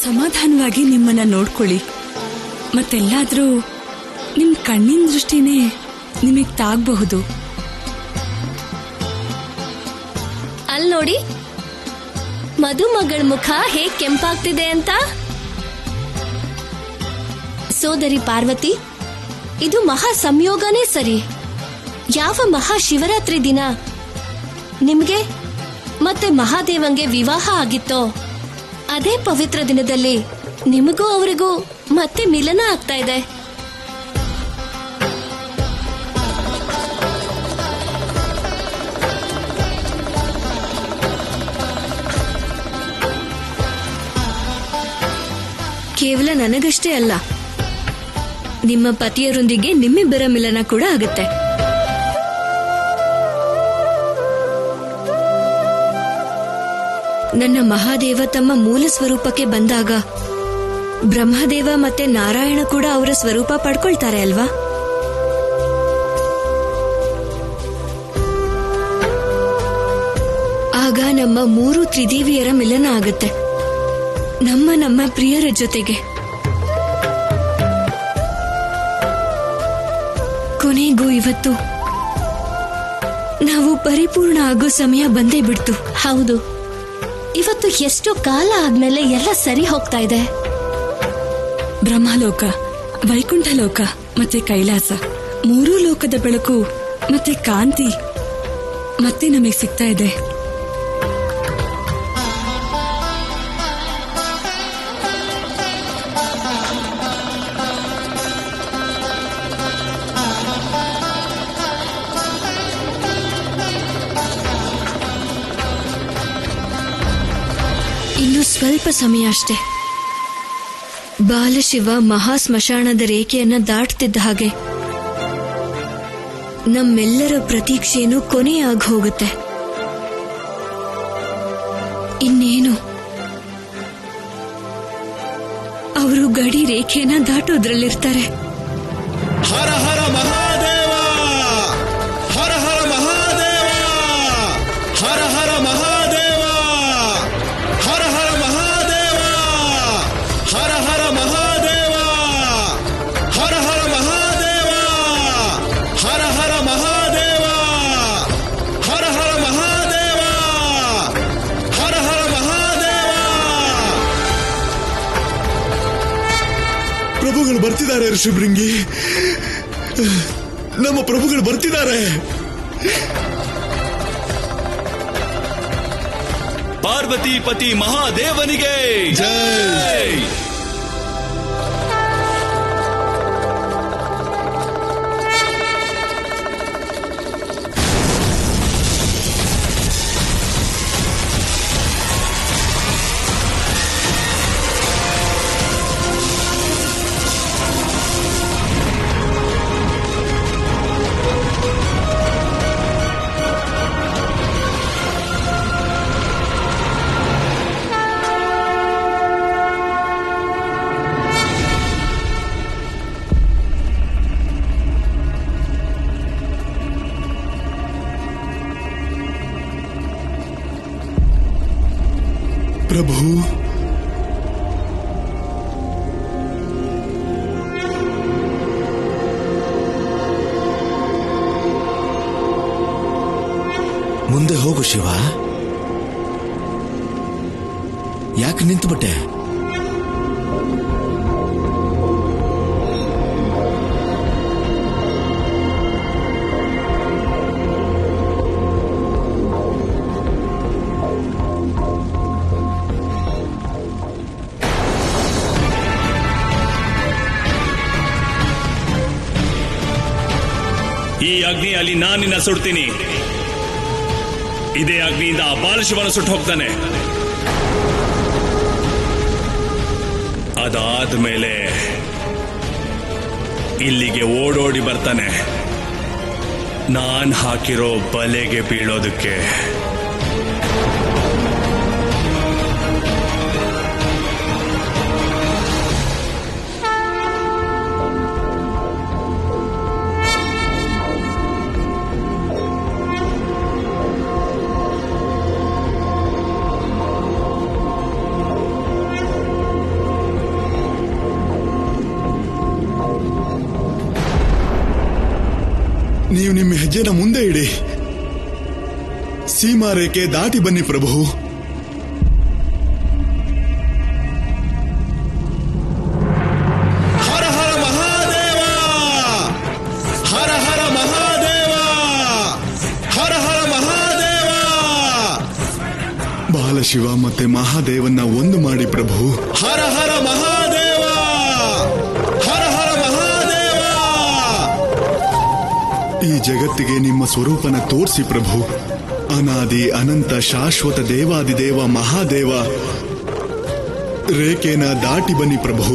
ಸಮಾಧಾನವಾಗಿ ನಿಮ್ಮನ್ನ ನೋಡ್ಕೊಳ್ಳಿ. ಮತ್ತೆಲ್ಲಾದ್ರೂ ನಿಮ್ ಕಣ್ಣಿನ ದೃಷ್ಟಿನೇ ನಿಮಗ್ ತಾಗಬಹುದು. ಅಲ್ಲಿ ನೋಡಿ, ಮದುಮಗಳ ಮುಖ ಹೇಗ್ ಕೆಂಪಾಗ್ತಿದೆ ಅಂತ. ಸೋದರಿ ಪಾರ್ವತಿ, ಇದು ಮಹಾ ಸಂಯೋಗನೇ ಸರಿ. ಯಾವ ಮಹಾ ಶಿವರಾತ್ರಿ ದಿನ ನಿಮ್ಗೆ ಮತ್ತೆ ಮಹಾದೇವಂಗೆ ವಿವಾಹ ಆಗಿತ್ತೋ ಅದೇ ಪವಿತ್ರ ದಿನದಲ್ಲಿ ನಿಮಗೂ ಅವರಿಗೂ ಮತ್ತೆ ಮಿಲನ ಆಗ್ತಾ ಇದೆ. ಕೇವಲ ನನಗಷ್ಟೇ ಅಲ್ಲ, ನಿಮ್ಮ ಪತಿಯರೊಂದಿಗೆ ನಿಮ್ಮಿಬ್ಬರ ಮಿಲನ ಕೂಡ ಆಗುತ್ತೆ. ನನ್ನ ಮಹಾದೇವ ತಮ್ಮ ಮೂಲ ಸ್ವರೂಪಕ್ಕೆ ಬಂದಾಗ ಬ್ರಹ್ಮದೇವ ಮತ್ತೆ ನಾರಾಯಣ ಕೂಡ ಅವರ ಸ್ವರೂಪ ಪಡ್ಕೊಳ್ತಾರೆ ಅಲ್ವಾ? ಆಗ ನಮ್ಮ 3 ತ್ರಿದೇವಿಯರ ಮಿಲನ ಆಗುತ್ತೆ, ನಮ್ಮ ಪ್ರಿಯರ ಜೊತೆಗೆ. ಕೊನೆಗೂ ಇವತ್ತು ನಾವು ಪರಿಪೂರ್ಣ ಆಗೋ ಸಮಯ ಬಂದೇ ಬಿಡ್ತು. ಹೌದು, ಇವತ್ತು ಎಷ್ಟೋ ಕಾಲ ಆದ್ಮೇಲೆ ಎಲ್ಲ ಸರಿ ಹೋಗ್ತಾ ಇದೆ. ಬ್ರಹ್ಮಲೋಕ, ವೈಕುಂಠ ಲೋಕ ಮತ್ತೆ ಕೈಲಾಸ, 3 ಲೋಕದ ಬೆಳಕು ಮತ್ತೆ ಕಾಂತಿ ಮತ್ತೆ ನಮಗೆ ಸಿಗ್ತಾ ಇದೆ. ಇನ್ನು ಸ್ವಲ್ಪ ಸಮಯ ಅಷ್ಟೇ. ಬಾಲಶಿವ ಮಹಾಸ್ಮಶಾನದ ರೇಖೆಯನ್ನ ದಾಟ್ತಿದ್ದ ಹಾಗೆ ನಮ್ಮೆಲ್ಲರ ಪ್ರತೀಕ್ಷೆಯನ್ನು ಕೊನೆಯಾಗಿ ಹೋಗುತ್ತೆ. ಇನ್ನೇನು ಅವರು ಗಡಿ ರೇಖೆಯನ್ನ ದಾಟೋದ್ರಲ್ಲಿರ್ತಾರೆ. ಹರ ಹರ ಮಹಾದೇವ, ಹರ ಹರ ಮಹಾದೇವ, ಹರ ಹರ ಮಹಾದೇವ, ಹರ ಹರ ಮಹಾದೇವ, ಹರ ಹರ ಮಹಾದೇವ, ಹರ ಹರ ಮಹಾದೇವ, ಹರ ಹರ ಮಹಾದೇವ, ಹರ ಹರ ಮಹಾದೇವ, ಹರ ಹರ ಮಹಾದೇವ. ಪ್ರಭುಗಳು ಬರ್ತಿದ್ದಾರೆ ಋಷಿಭೃಂಗಿ, ನಮ್ಮ ಪ್ರಭುಗಳು ಬರ್ತಿದ್ದಾರೆ. ಪಾರ್ವತಿ ಪತಿ ಮಹಾದೇವನಿಗೆ ಜೈ. ಪ್ರಭು, ಮುಂದೆ ಹೋಗು ಶಿವ. ಯಾಕೆ ನಿಂತುಬಿಟ್ಟೆ? ಈ ಅಗ್ನಿಯಲ್ಲಿ ನಾನಿನ್ನ ಸುಡ್ತೀನಿ. ಇದೇ ಅಗ್ನಿಯಿಂದ ಆ ಬಾಲಶಿವನ ಸುಟ್ಟು ಹೋಗ್ತಾನೆ. ಅದಾದ್ಮೇಲೆ ಇಲ್ಲಿಗೆ ಓಡೋಡಿ ಬರ್ತಾನೆ, ನಾನ್ ಹಾಕಿರೋ ಬಲೆಗೆ ಬೀಳೋದಕ್ಕೆ. ನೀವು ನಿಮ್ಮ ಹೆಜ್ಜೆನ ಮುಂದೆ ಇಡಿ. ಸೀಮಾ ರೇಖೆ ದಾಟಿ ಬನ್ನಿ ಪ್ರಭು. ಹರ ಹರ ಮಹಾದೇವ, ಹರ ಹರ ಮಹಾದೇವ, ಹರ ಹರ ಮಹಾದೇವ. ಬಾಲಶಿವ ಮತ್ತೆ ಮಹಾದೇವನ್ನ ಒಂದು ಮಾಡಿ ಪ್ರಭು. ಹರ ಹರ ಮಹಾದೇವ, ಹರ ಹರ ಮಹಾದೇವ. ಈ ಜಗತ್ತಿಗೆ ನಿಮ್ಮ ಸ್ವರೂಪನ ತೋರಿಸಿ ಪ್ರಭು. ಅನಾದಿ ಅನಂತ ಶಾಶ್ವತ ದೇವಾದಿದೇವ ಮಹಾದೇವ, ರೇಖೆನ ದಾಟಿ ಬನ್ನಿ ಪ್ರಭು.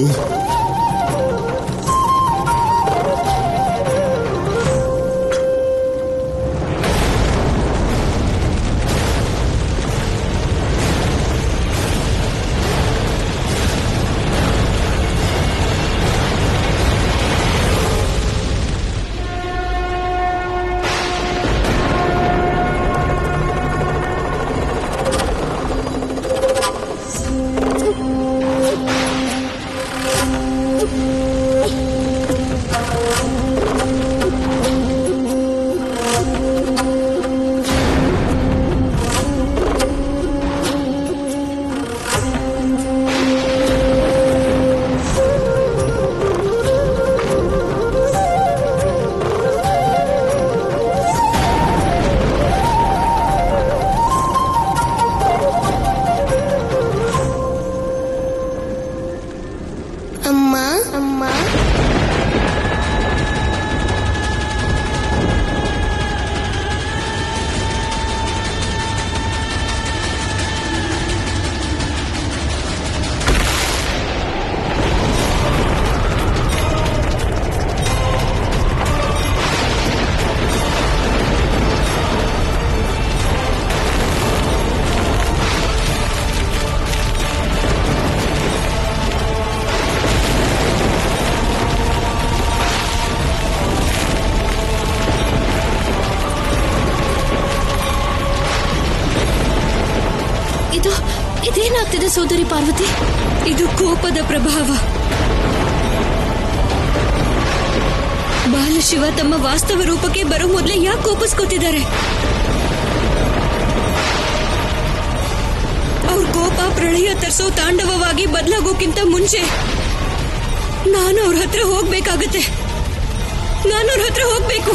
ಇದೇನಾಗ್ತಿದೆ ಸೋದರಿ ಪಾರ್ವತಿ? ಇದು ಕೋಪದ ಪ್ರಭಾವ. ಬಾಲಶಿವ ತಮ್ಮ ವಾಸ್ತವ ರೂಪಕ್ಕೆ ಬರೋ ಮೊದಲೇ ಯಾಕೆ ಕೋಪಿಸ್ಕೊತಿದ್ದಾರೆ? ಅವ್ರ ಕೋಪ ಪ್ರಳಯ ತರಿಸೋ ತಾಂಡವವಾಗಿ ಬದಲಾಗೋಕ್ಕಿಂತ ಮುಂಚೆ ನಾನು ಅವ್ರ ಹತ್ರ ಹೋಗ್ಬೇಕಾಗತ್ತೆ. ನಾನು ಅವ್ರ ಹತ್ರ ಹೋಗ್ಬೇಕು.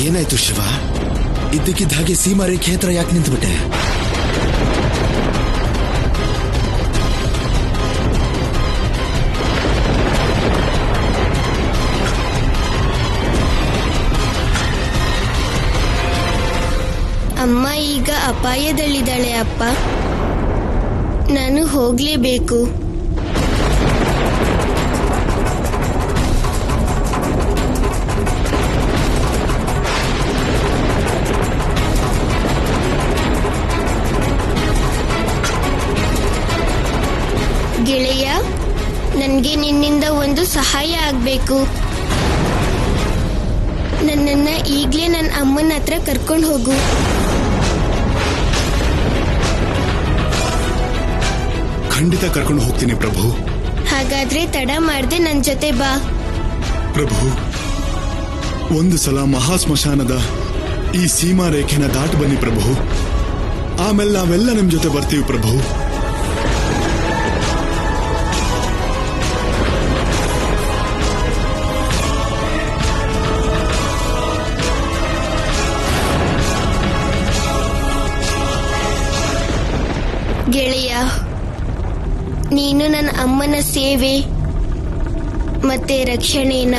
ಏನಾಯ್ತು ಶಿವ? ಇದ್ದಕ್ಕಿದ್ದ ಹಾಗೆ ಸೀಮಾ ರೇಖೆ ಹತ್ರ ಯಾಕೆ ನಿಂತುಬಿಟ್ಟೆ? ಅಮ್ಮ ಈಗ ಅಪಾಯದಲ್ಲಿದ್ದಾಳೆ ಅಪ್ಪ. ನಾನು ಹೋಗ್ಲೇಬೇಕು. ಗೆಳೆಯ, ನನಗೆ ನಿನ್ನಿಂದ ಒಂದು ಸಹಾಯ ಆಗ್ಬೇಕು. ನನ್ನನ್ನ ಈಗ್ಲೇ ನನ್ನ ಅಮ್ಮನ ಹತ್ರ ಕರ್ಕೊಂಡು ಹೋಗು. ಖಂಡಿತ ಕರ್ಕೊಂಡು ಹೋಗ್ತೀನಿ ಪ್ರಭು. ಹಾಗಾದ್ರೆ ತಡ ಮಾಡದೆ ನನ್ನ ಜೊತೆ ಬಾ. ಪ್ರಭು, ಒಂದು ಸಲ ಮಹಾಸ್ಮಶಾನದ ಈ ಸೀಮಾ ರೇಖೆನ ದಾಟಿ ಬನ್ನಿ ಪ್ರಭು. ಆಮೇಲೆ ನಾವೆಲ್ಲ ನಿಮ್ ಜೊತೆ ಬರ್ತೀವಿ ಪ್ರಭು. ಗೆಳೆಯ, ನೀನು ನನ್ನ ಅಮ್ಮನ ಸೇವೆ ಮತ್ತೆ ರಕ್ಷಣೆನ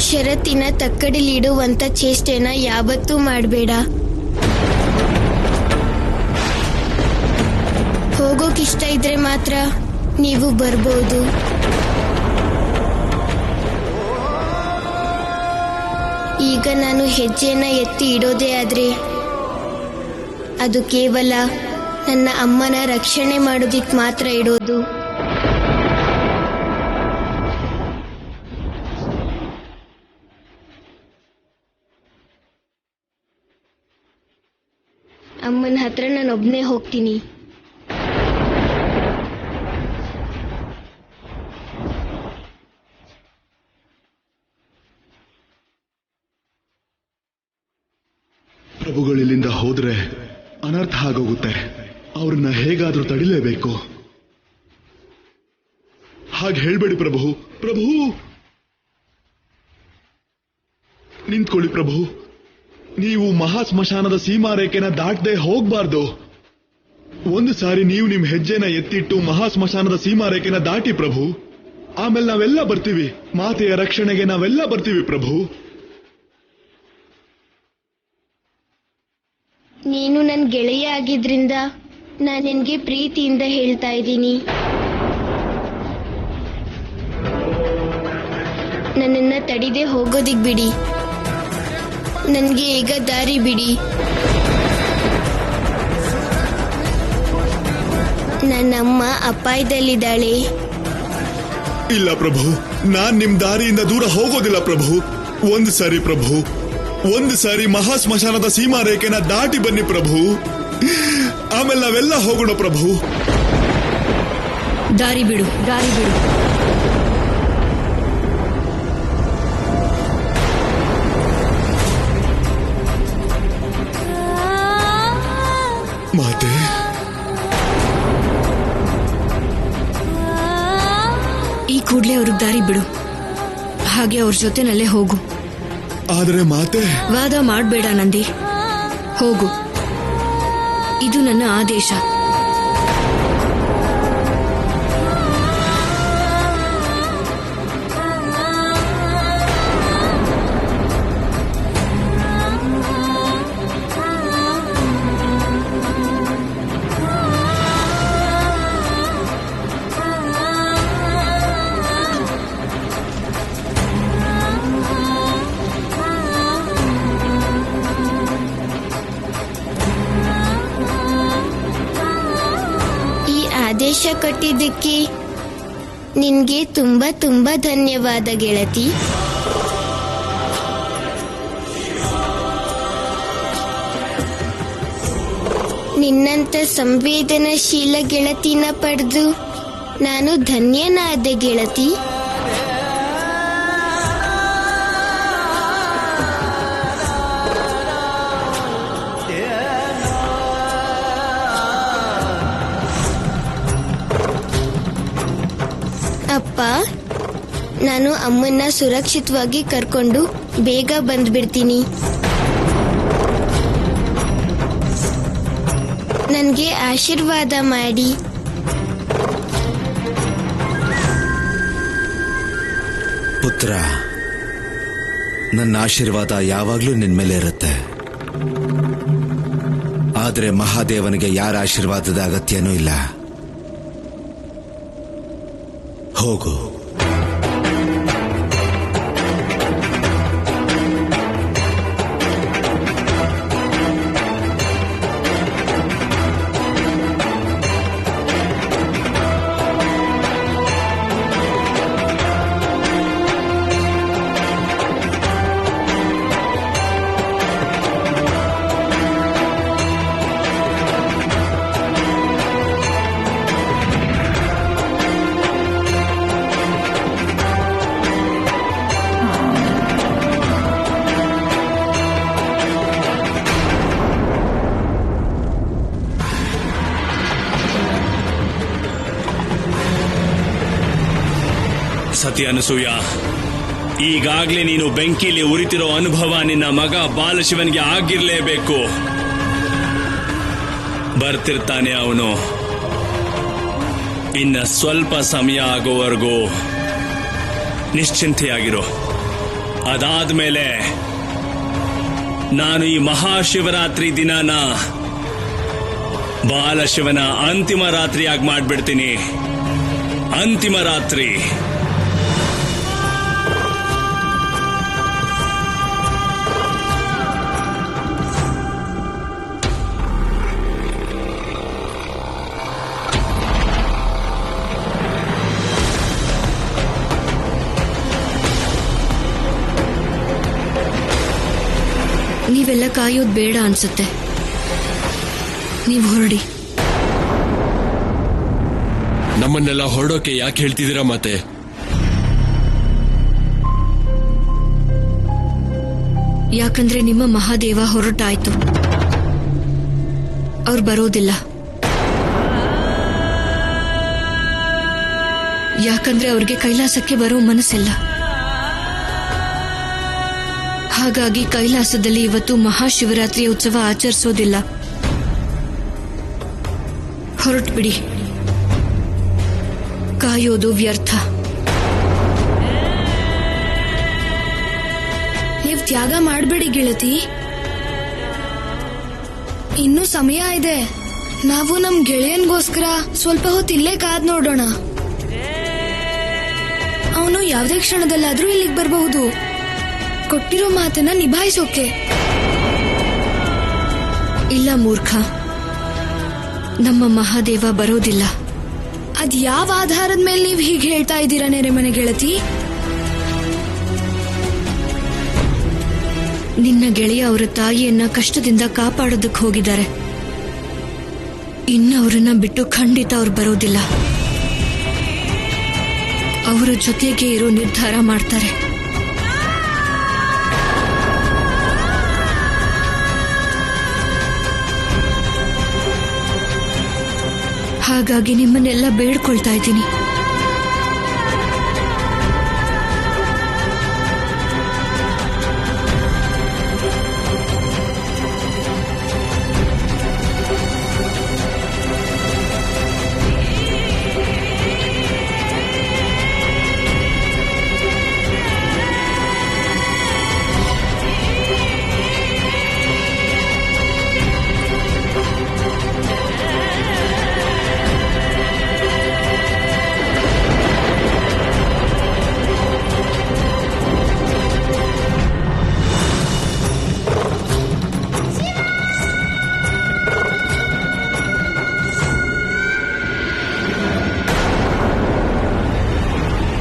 ಷರತ್ತಿನ ತಕ್ಕಡಿಲಿಡುವಂತ ಚೇಷ್ಟೆನ ಯಾವತ್ತೂ ಮಾಡಬೇಡ. ಹೋಗೋಕಿಷ್ಟ ಇದ್ರೆ ಮಾತ್ರ ನೀವು ಬರ್ಬೋದು. ಈಗ ನಾನು ಹೆಜ್ಜೆನ ಎತ್ತಿ ಇಡೋದೇ ಆದ್ರೆ ಅದು ಕೇವಲ ನನ್ನ ಅಮ್ಮನ ರಕ್ಷಣೆ ಮಾಡೋದಿಕ್ ಮಾತ್ರ ಇಡೋದು. ಅಮ್ಮನ ಹತ್ರ ನಾನು ಒಬ್ನೇ ಹೋಗ್ತೀನಿ. ಪ್ರಭುಗಳು ಇಲ್ಲಿಂದ ಹೋದ್ರೆ ಅನರ್ಥ ಆಗೋಗುತ್ತೆ. ಅವ್ರನ್ನ ಹೇಗಾದ್ರೂ ತಡಿಲೇಬೇಕು. ಹಾಗೆ ಹೇಳ್ಬೇಡಿ ಪ್ರಭು. ಪ್ರಭು ನಿಂತ್ಕೊಳ್ಳಿ ಪ್ರಭು. ನೀವು ಮಹಾ ಸ್ಮಶಾನದ ಸೀಮಾರೇಖೆನ ದಾಟದೆ ಹೋಗ್ಬಾರ್ದು. ಒಂದು ಸಾರಿ ನೀವು ನಿಮ್ ಹೆಜ್ಜೆನ ಎತ್ತಿಟ್ಟು ಮಹಾ ಸ್ಮಶಾನದ ಸೀಮಾರೇಖೆನ ದಾಟಿ ಪ್ರಭು. ಆಮೇಲೆ ನಾವೆಲ್ಲ ಬರ್ತೀವಿ. ಮಾತೆಯ ರಕ್ಷಣೆಗೆ ನಾವೆಲ್ಲ ಬರ್ತೀವಿ ಪ್ರಭು. ನೀನು ನನ್ನ ಗೆಳೆಯ ಆಗಿದ್ರಿಂದ ನಾನು ನಿನ್ಗೆ ಪ್ರೀತಿಯಿಂದ ಹೇಳ್ತಾ ಇದ್ದೀನಿ. ನನ್ನನ್ನ ತಡಿದೆ ಹೋಗೋದಿಕ್ ಬಿಡಿ. ನನ್ಗೆ ಈಗ ದಾರಿ ಬಿಡಿ. ನನ್ನಮ್ಮ ಅಪಾಯದಲ್ಲಿದ್ದಾಳೆ. ಇಲ್ಲ ಪ್ರಭು, ನಾನ್ ನಿಮ್ ದಾರಿಯಿಂದ ದೂರ ಹೋಗೋದಿಲ್ಲ ಪ್ರಭು. ಒಂದು ಸಾರಿ ಪ್ರಭು, ಒಂದು ಸಾರಿ ಮಹಾ ಸ್ಮಶಾನದ ಸೀಮಾರೇಖೆನ ದಾಟಿ ಬನ್ನಿ ಪ್ರಭು. ಆಮೇಲೆ ನಾವೆಲ್ಲ ಹೋಗೋಣ ಪ್ರಭು. ದಾರಿ ಬಿಡು, ದಾರಿ ಬಿಡು. ಮಾತೆ, ಈ ಕೂಡ್ಲೆ ಅವ್ರಿಗೆ ದಾರಿ ಬಿಡು. ಹಾಗೆ ಅವ್ರ ಜೊತೆನಲ್ಲೇ ಹೋಗು. ಆದರೆ ಮಾತೆ, ವಾದ ಮಾಡಬೇಡ ನಂದಿ. ಹೋಗು, ಇದು ನನ್ನ ಆದೇಶ. ಆದೇಶ ಕೊಟ್ಟಿದ್ದಕ್ಕೆ ನಿನ್ಗೆ ತುಂಬಾ ತುಂಬಾ ಧನ್ಯವಾದ ಗೆಳತಿ. ನಿನ್ನಂತ ಸಂವೇದನಶೀಲ ಗೆಳತಿನ ಪಡೆದು ನಾನು ಧನ್ಯನಾದೆ ಗೆಳತಿ. ಅಪ್ಪ, ನಾನು ಅಮ್ಮನ್ನ ಸುರಕ್ಷಿತವಾಗಿ ಕರ್ಕೊಂಡು ಬೇಗ ಬಂದ್ಬಿಡ್ತೀನಿ. ನನ್ಗೆ ಆಶೀರ್ವಾದ ಮಾಡಿ. ಪುತ್ರ, ನನ್ನ ಆಶೀರ್ವಾದ ಯಾವಾಗ್ಲೂ ನಿನ್ ಮೇಲೆ ಇರುತ್ತೆ. ಆದ್ರೆ ಮಹಾದೇವನಿಗೆ ಯಾರ ಆಶೀರ್ವಾದದ ಅಗತ್ಯನೂ ಇಲ್ಲ. ಹೋಗು. ಸತಿ ಅನಸೂಯ, ಈಗಾಗ್ಲೇ ನೀನು ಬೆಂಕಿಲಿ ಉರಿತಿರೋ ಅನುಭವ ನಿನ್ನ ಮಗ ಬಾಲಶಿವನ್ಗೆ ಆಗಿರ್ಲೇಬೇಕು. ಬರ್ತಿರ್ತಾನೆ ಅವನು. ಇನ್ನ ಸ್ವಲ್ಪ ಸಮಯ ಆಗೋವರೆಗೂ ನಿಶ್ಚಿಂತೆಯಾಗಿರು. ಅದಾದ್ಮೇಲೆ ನಾನು ಈ ಮಹಾಶಿವರಾತ್ರಿ ದಿನನ ಬಾಲಶಿವನ ಅಂತಿಮ ರಾತ್ರಿಯಾಗಿ ಮಾಡ್ಬಿಡ್ತೀನಿ. ಅಂತಿಮ ರಾತ್ರಿ. ನೀವೆಲ್ಲ ಕಾಯೋದು ಬೇಡ ಅನ್ಸುತ್ತೆ. ನೀವು ಹೊರಡಿ. ನಮ್ಮನ್ನೆಲ್ಲ ಹೊರಡೋಕೆ ಯಾಕೆ ಹೇಳ್ತಿದ್ದೀರಾ ಮತ್ತೆ? ಯಾಕಂದ್ರೆ ನಿಮ್ಮ ಮಹಾದೇವ ಹೊರಟಾಯ್ತು. ಅವ್ರು ಬರೋದಿಲ್ಲ. ಯಾಕಂದ್ರೆ ಅವ್ರಿಗೆ ಕೈಲಾಸಕ್ಕೆ ಬರೋ ಮನಸ್ಸಿಲ್ಲ. ಹಾಗಾಗಿ ಕೈಲಾಸದಲ್ಲಿ ಇವತ್ತು ಮಹಾಶಿವರಾತ್ರಿ ಉತ್ಸವ ಆಚರಿಸೋದಿಲ್ಲ. ಹೊರಟ್ಬಿಡಿ. ಕಾಯೋದು ವ್ಯರ್ಥ. ನೀವು ತ್ಯಾಗ ಮಾಡಬೇಡಿ ಗೆಳತಿ. ಇನ್ನೂ ಸಮಯ ಇದೆ. ನಾವು ನಮ್ ಗೆಳೆಯನ್ಗೋಸ್ಕರ ಸ್ವಲ್ಪ ಹೊತ್ತು ಇಲ್ಲೇ ಕಾದ್ ನೋಡೋಣ. ಅವನು ಯಾವುದೇ ಕ್ಷಣದಲ್ಲಾದ್ರೂ ಇಲ್ಲಿಗೆ ಬರಬಹುದು. ಕೊಟ್ಟಿರೋ ಮಾತನ್ನ ನಿಭಾಯಿಸೋಕೆ. ಇಲ್ಲ ಮೂರ್ಖ, ನಮ್ಮ ಮಹಾದೇವ ಬರೋದಿಲ್ಲ. ಅದ್ ಯಾವ ಆಧಾರದ ಮೇಲೆ ನೀವು ಹೀಗೆ ಹೇಳ್ತಾ ಇದ್ದೀರಾ ನೆರೆಮನೆ ಗೆಳತಿ? ನಿನ್ನ ಗೆಳೆಯ ಅವರ ತಾಯಿಯನ್ನ ಕಷ್ಟದಿಂದ ಕಾಪಾಡೋದಕ್ಕೆ ಹೋಗಿದ್ದಾರೆ. ಇನ್ನು ಅವರನ್ನ ಬಿಟ್ಟು ಖಂಡಿತ ಅವ್ರು ಬರೋದಿಲ್ಲ. ಅವರ ಜೊತೆಗೆ ಇರೋ ನಿರ್ಧಾರ ಮಾಡ್ತಾರೆ. ಹಾಗಾಗಿ ನಿಮ್ಮನ್ನೆಲ್ಲ ಬೇಡ್ಕೊಳ್ತಾ ಇದ್ದೀನಿ.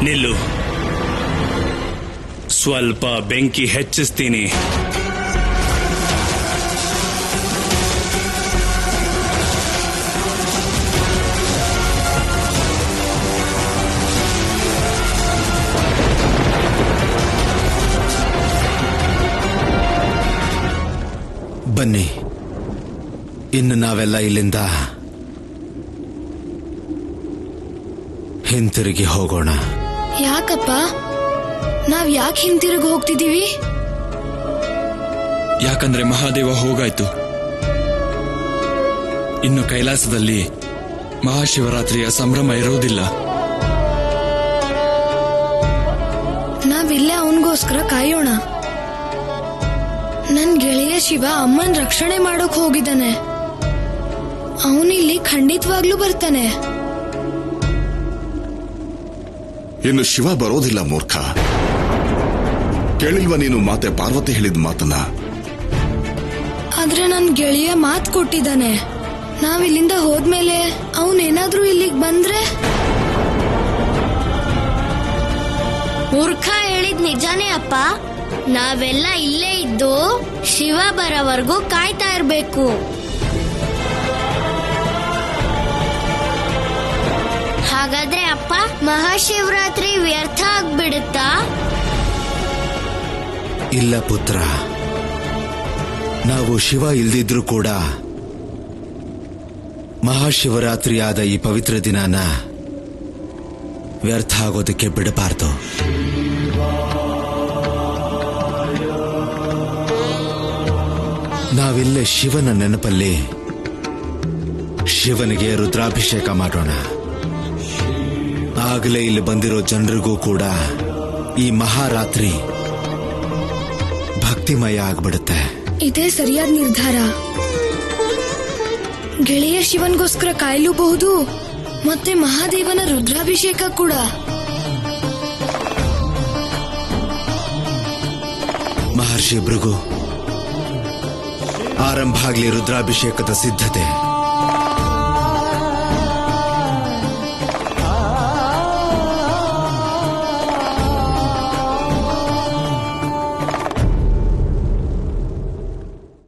ನಿಲ್ಲು. ಸ್ವಲ್ಪ ಬೆಂಕಿ ಹೆಚ್ಚಿಸ್ತೀನಿ. ಬನ್ನಿ, ಇನ್ನು ನಾವೆಲ್ಲ ಇಲ್ಲಿಂದ ಹಿಂತಿರುಗಿ ಹೋಗೋಣ. ಯಾಕಪ್ಪ? ನಾವ್ ಯಾಕೆ ಹಿಂತಿರುಗಿ ಹೋಗ್ತಿದೀವಿ? ಯಾಕಂದ್ರೆ ಮಹಾದೇವ ಹೋಗಾಯ್ತು. ಇನ್ನು ಕೈಲಾಸದಲ್ಲಿ ಮಹಾಶಿವರಾತ್ರಿಯ ಸಂಭ್ರಮ ಇರೋದಿಲ್ಲ. ನಾವಿಲ್ಲೇ ಅವನಿಗೋಸ್ಕರ ಕಾಯೋಣ. ನನ್ ಗೆಳೆಯ ಶಿವ ಅಮ್ಮನ್ ರಕ್ಷಣೆ ಮಾಡೋಕ್ ಹೋಗಿದ್ದಾನೆ. ಅವನಿಲ್ಲಿ ಖಂಡಿತವಾಗ್ಲೂ ಬರ್ತಾನೆ. ಇನ್ನು ಶಿವ ಬರೋದಿಲ್ಲ ಮೂರ್ಖ. ಕೇಳಿಲ್ವ ನೀನು ಮಾತೆ ಪಾರ್ವತಿ ಹೇಳಿದ ಮಾತನ್ನ? ಆದ್ರೆ ನನ್ ಗೆಳೆಯ ಮಾತ್ ಕೊಟ್ಟಿದ್ದಾನೆ. ನಾವಿಲ್ಲಿಂದ ಹೋದ್ಮೇಲೆ ಅವನೇನಾದ್ರೂ ಇಲ್ಲಿಗೆ ಬಂದ್ರೆ? ಮೂರ್ಖ ಹೇಳಿದ್ ನಿಜಾನೇ ಅಪ್ಪ. ನಾವೆಲ್ಲ ಇಲ್ಲೇ ಇದ್ದು ಶಿವ ಬರೋವರೆಗೂ ಕಾಯ್ತಾ ಇರ್ಬೇಕು. ಹಾಗಾದ್ರೆ ಅಪ್ಪ, ಮಹಾಶಿವರಾತ್ರಿ ವ್ಯರ್ಥ ಆಗ್ಬಿಡುತ್ತಾ? ಇಲ್ಲ ಪುತ್ರ, ನಾವು ಶಿವ ಇಲ್ದಿದ್ರೂ ಕೂಡ ಮಹಾಶಿವರಾತ್ರಿಯಾದ ಈ ಪವಿತ್ರ ದಿನಾನ ವ್ಯರ್ಥ ಆಗೋದಕ್ಕೆ ಬಿಡಬಾರ್ದು. ನಾವಿಲ್ಲೇ ಶಿವನ ನೆನಪಲ್ಲಿ ಶಿವನಿಗೆ ರುದ್ರಾಭಿಷೇಕ ಮಾಡೋಣ. ಆಗಲೇ ಇಲ್ಲಿ ಬಂದಿರೋ ಜನರಿಗೂ ಕೂಡ ಈ ಮಹಾರಾತ್ರಿ ಭಕ್ತಿಮಯ ಆಗ್ಬಿಡುತ್ತೆ. ಇದೇ ಸರಿಯಾದ ನಿರ್ಧಾರ. ಗೆಳೆಯ ಶಿವನ್ಗೋಸ್ಕರ ಕಾಯಲೂಬಹುದು, ಮತ್ತೆ ಮಹಾದೇವನ ರುದ್ರಾಭಿಷೇಕ ಕೂಡ. ಮಹರ್ಷಿ ಭೃಗು, ಆರಂಭ ಆಗ್ಲಿ ರುದ್ರಾಭಿಷೇಕದ ಸಿದ್ಧತೆ.